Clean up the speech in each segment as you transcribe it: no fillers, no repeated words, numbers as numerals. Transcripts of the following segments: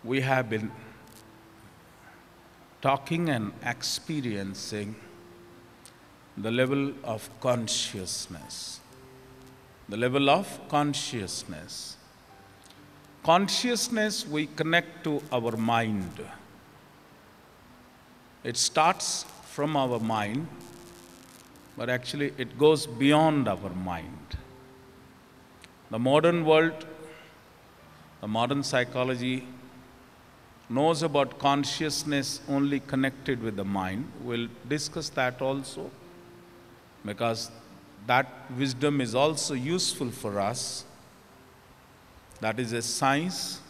we have been talking and experiencing the level of consciousness. The level of consciousness. Consciousness we connect to our mind. It starts from our mind, but actually it goes beyond our mind. The modern world, the modern psychology knows about consciousness only connected with the mind. We'll discuss that also, because that wisdom is also useful for us. That is a science.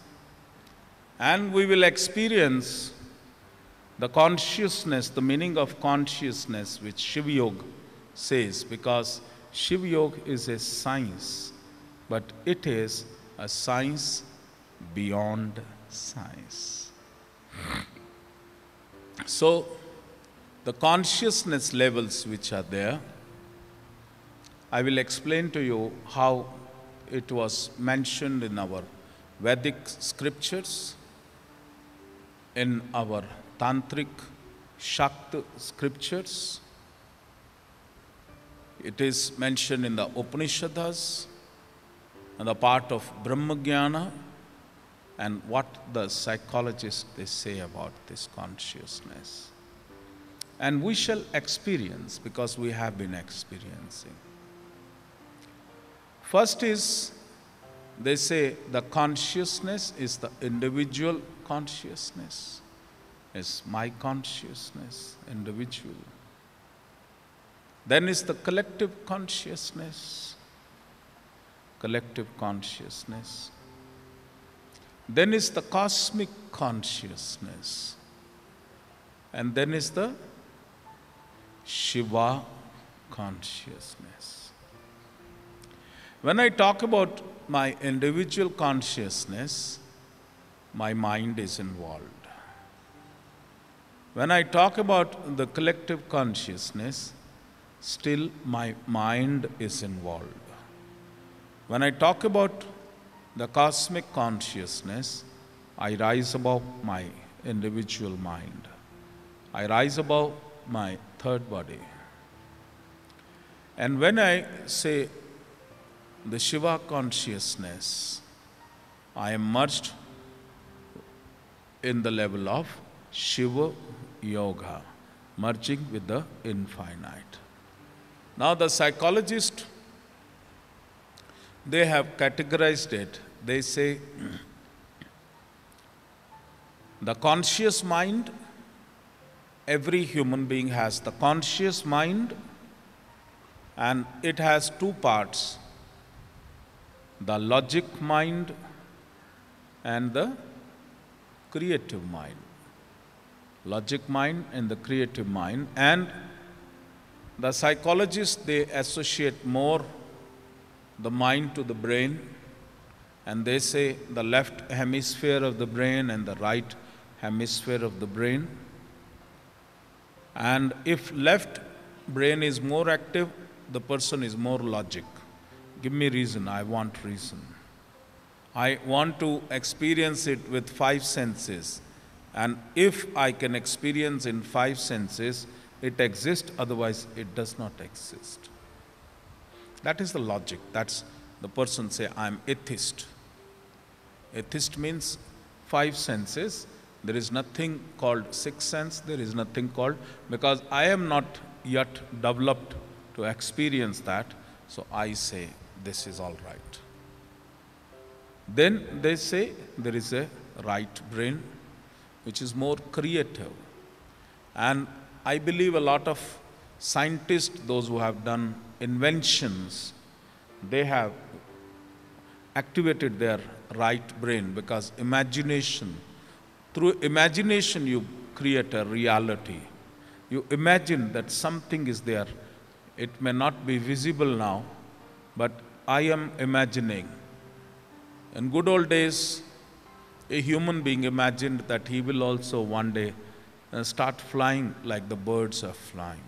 And we will experience the consciousness, the meaning of consciousness, which Shivyog says, because Shivyog is a science, but it is a science beyond science. So, the consciousness levels which are there, I will explain to you how it was mentioned in our Vedic scriptures, in our Tantric Shakti scriptures. It is mentioned in the Upanishads and the part of Brahma Jnana, and what the psychologists they say about this consciousness. And we shall experience, because we have been experiencing. First is, they say the consciousness is the individual consciousness. Is my consciousness, individual. Then is the collective consciousness. Collective consciousness. Then is the cosmic consciousness. And then is the Shiva consciousness. When I talk about my individual consciousness, my mind is involved. When I talk about the collective consciousness, still my mind is involved. When I talk about the cosmic consciousness, I rise above my individual mind. I rise above my third body. And when I say the Shiva consciousness, I am merged in the level of Shiva Yoga, merging with the infinite. Now the psychologists, they have categorized it. They say the conscious mind, every human being has the conscious mind, and it has two parts, the logic mind and the creative mind. Logic mind and the creative mind. And the psychologists, they associate more the mind to the brain, and they say the left hemisphere of the brain and the right hemisphere of the brain. And if left brain is more active, the person is more logic. Give me reason, I want reason. I want to experience it with five senses. And if I can experience in five senses, it exists, otherwise it does not exist. That is the logic. That's the person say, I'm atheist. Atheist means five senses. There is nothing called sixth sense. There is nothing called, because I am not yet developed to experience that. So I say, this is all right. Then they say there is a right brain, which is more creative. And I believe a lot of scientists, those who have done inventions, they have activated their right brain, because imagination, through imagination you create a reality. You imagine that something is there. It may not be visible now, but I am imagining. In good old days, a human being imagined that he will also one day start flying like the birds are flying.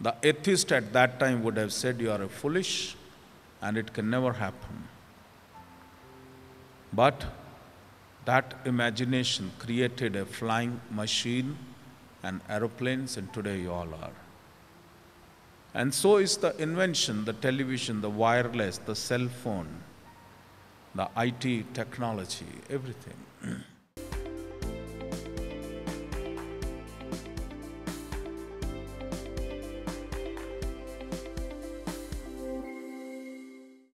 The atheist at that time would have said, you are foolish and it can never happen. But That imagination created a flying machine and aeroplanes, and today you all are. And so is the invention, the television, the wireless, the cell phone, the IT technology, everything.